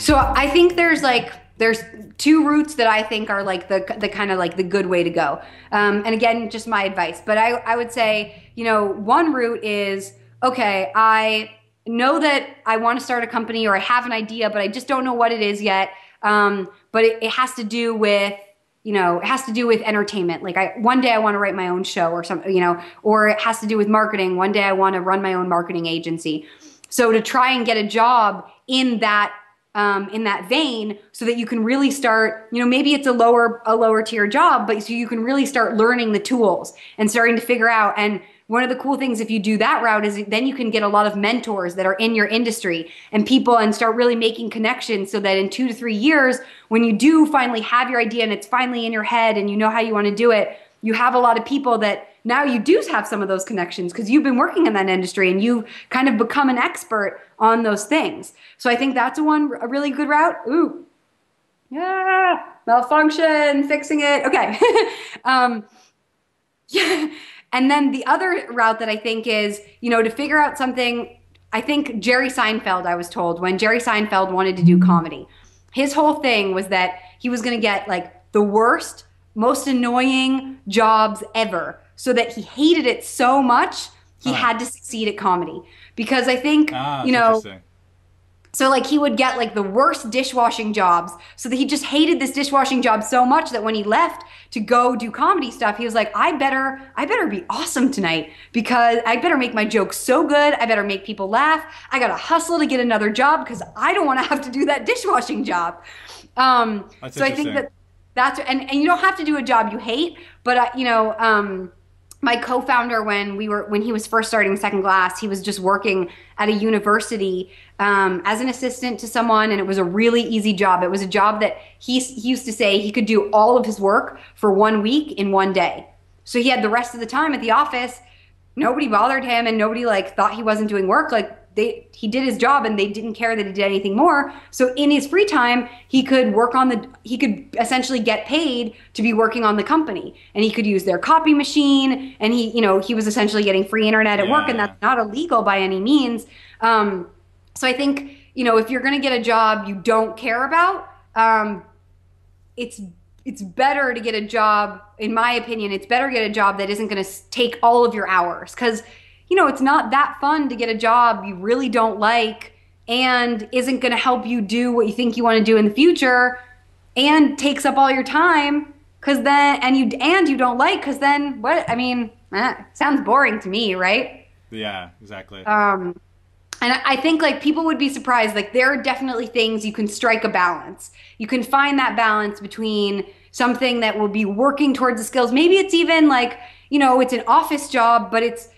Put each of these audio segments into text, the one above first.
So I think there's two routes that I think are like the kind of like the good way to go. And again, just my advice. But I would say, one route is, okay, I know that I want to start a company, or I have an idea, but I just don't know what it is yet. But it has to do with, it has to do with entertainment. Like one day I want to write my own show or something, or it has to do with marketing. One day I want to run my own marketing agency. So to try and get a job in that vein, so that you can really start, maybe it's a lower tier job, but so you can really start learning the tools and starting to figure out. And one of the cool things, if you do that route, is then you can get a lot of mentors that are in your industry and people, and start really making connections, so that in 2 to 3 years, when you do finally have your idea and it's finally in your head and you know how you want to do it, you have a lot of people that now you do have some of those connections because you've been working in that industry and you've kind of become an expert on those things. So I think that's a really good route. Ooh, yeah, malfunction, fixing it. Okay. Yeah. And then the other route that I think is, to figure out something. I think Jerry Seinfeld, I was told, when Jerry Seinfeld wanted to do comedy, his whole thing was that he was going to get like the worst, most annoying jobs ever, so that he hated it so much he had to succeed at comedy. Because I think, so like he would get like the worst dishwashing jobs, so that he just hated this dishwashing job so much that when he left to go do comedy stuff, he was like, I better be awesome tonight, because I better make my jokes so good. I better make people laugh. I got to hustle to get another job because I don't want to have to do that dishwashing job. So I think that's, and you don't have to do a job you hate, but my co-founder, when he was first starting Second Glass, he was just working at a university as an assistant to someone, and it was a really easy job. It was a job that he used to say he could do all of his work for 1 week in 1 day. So he had the rest of the time at the office. Nobody bothered him, and nobody thought he wasn't doing work. He did his job, and they didn't care that he did anything more. So in his free time, he could he could essentially get paid to be working on the company, and he could use their copy machine, and he was essentially getting free internet at work, and that's not illegal by any means. So I think, if you're going to get a job you don't care about, it's better to get a job, in my opinion, it's better to get a job that isn't going to take all of your hours, because it's not that fun to get a job you really don't like and isn't going to help you do what you think you want to do in the future, and takes up all your time, because then, and you don't like, because then what? I mean, sounds boring to me, right? Yeah, exactly. And I think people would be surprised. There are definitely things you can strike a balance. You can find that balance between something that will be working towards the skills. Maybe it's even it's an office job, but it's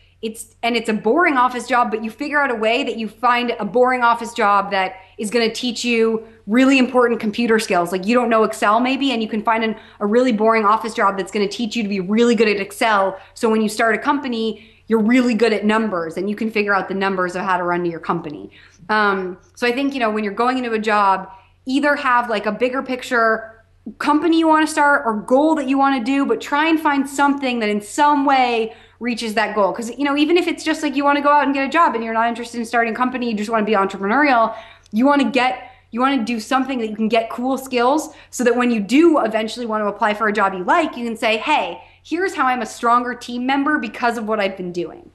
a boring office job, but you figure out a way that you find a boring office job that is going to teach you really important computer skills. Like you don't know Excel maybe, and you can find a really boring office job that's going to teach you to be really good at Excel. So when you start a company, you're really good at numbers, and you can figure out the numbers of how to run your company. So I think, when you're going into a job, either have a bigger picture company you want to start or goal that you want to do, but try and find something that in some way reaches that goal. Because, even if it's just you want to go out and get a job and you're not interested in starting a company, you just want to be entrepreneurial, you want to do something that you can get cool skills, so that when you do eventually want to apply for a job you like, you can say, hey, here's how I'm a stronger team member because of what I've been doing.